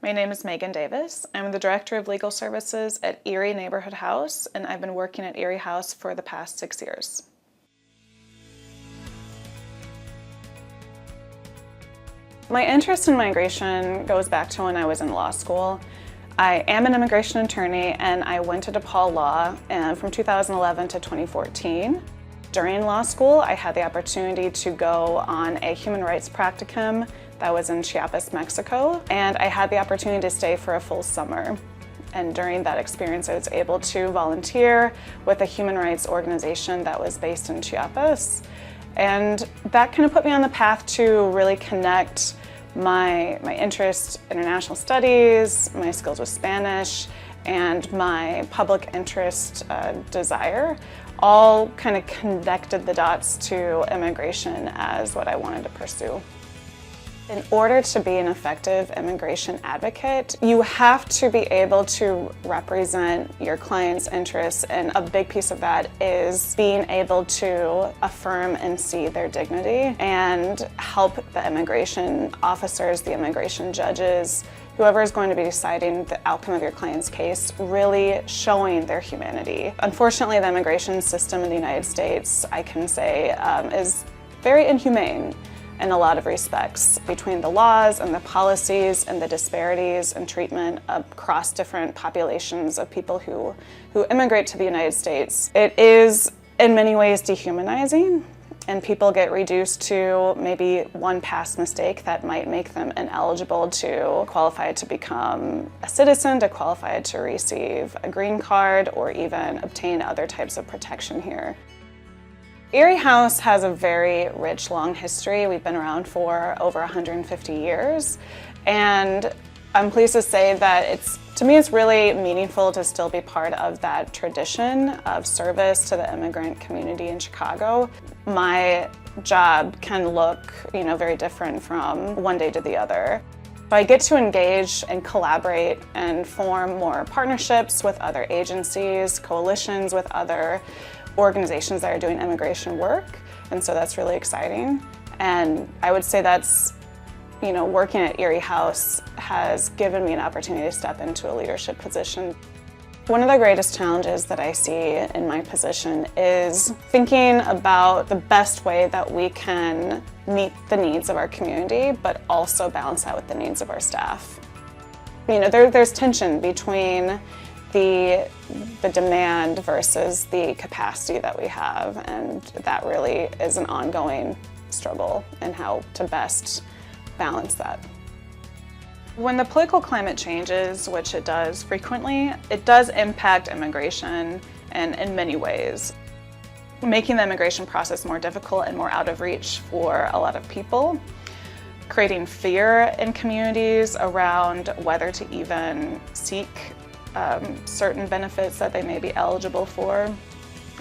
My name is Megan Davis. I'm the Director of Legal Services at Erie Neighborhood House, and I've been working at Erie House for the past 6 years. My interest in migration goes back to when I was in law school. I am an immigration attorney, and I went to DePaul Law from 2011 to 2014. During law school, I had the opportunity to go on a human rights practicum that was in Chiapas, Mexico, and I had the opportunity to stay for a full summer. And during that experience, I was able to volunteer with a human rights organization that was based in Chiapas. And that kind of put me on the path to really connect my interest in international studies, my skills with Spanish, and my public interest desire, all kind of connected the dots to immigration as what I wanted to pursue. In order to be an effective immigration advocate, you have to be able to represent your client's interests, and a big piece of that is being able to affirm and see their dignity and help the immigration officers, the immigration judges, whoever is going to be deciding the outcome of your client's case, really showing their humanity. Unfortunately, the immigration system in the United States, I can say, is very inhumane in a lot of respects, between the laws and the policies and the disparities in treatment across different populations of people who immigrate to the United States. It is in many ways dehumanizing, and people get reduced to maybe one past mistake that might make them ineligible to qualify to become a citizen, to qualify to receive a green card, or even obtain other types of protection here. Erie House has a very rich, long history. We've been around for over 150 years, and I'm pleased to say that to me, it's really meaningful to still be part of that tradition of service to the immigrant community in Chicago. My job can look, very different from one day to the other. I get to engage and collaborate and form more partnerships with other agencies, coalitions with other organizations that are doing immigration work, and so that's really exciting. And I would say that's, working at Erie House has given me an opportunity to step into a leadership position. One of the greatest challenges that I see in my position is thinking about the best way that we can meet the needs of our community, but also balance that with the needs of our staff. There's tension between the demand versus the capacity that we have, and that really is an ongoing struggle in how to best balance that. When the political climate changes, which it does frequently, it does impact immigration in many ways, making the immigration process more difficult and more out of reach for a lot of people, creating fear in communities around whether to even seek certain benefits that they may be eligible for.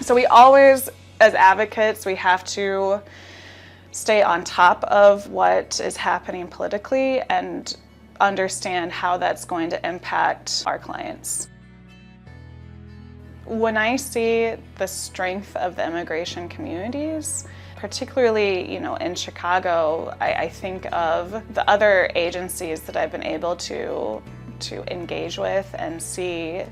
So we always, as advocates, we have to stay on top of what is happening politically and understand how that's going to impact our clients. When I see the strength of the immigration communities, particularly, in Chicago, I think of the other agencies that I've been able to engage with and see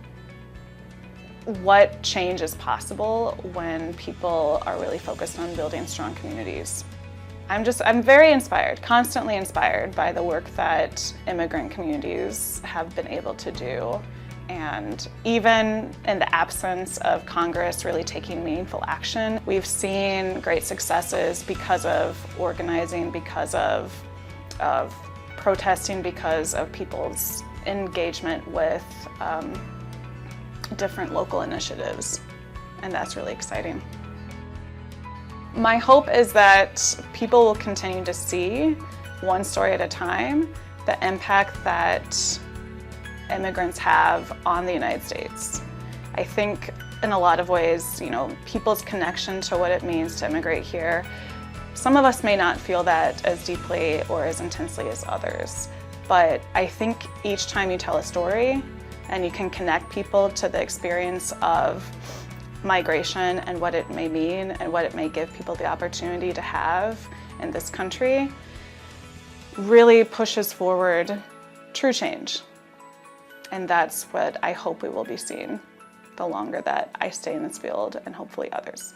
what change is possible when people are really focused on building strong communities. I'm very inspired, constantly inspired by the work that immigrant communities have been able to do. And even in the absence of Congress really taking meaningful action, we've seen great successes because of organizing, because of protesting, because of people's engagement with different local initiatives, and that's really exciting. My hope is that people will continue to see, one story at a time, the impact that immigrants have on the United States. I think in a lot of ways, people's connection to what it means to immigrate here, some of us may not feel that as deeply or as intensely as others. But I think each time you tell a story and you can connect people to the experience of migration and what it may mean and what it may give people the opportunity to have in this country, really pushes forward true change. And that's what I hope we will be seeing the longer that I stay in this field, and hopefully others.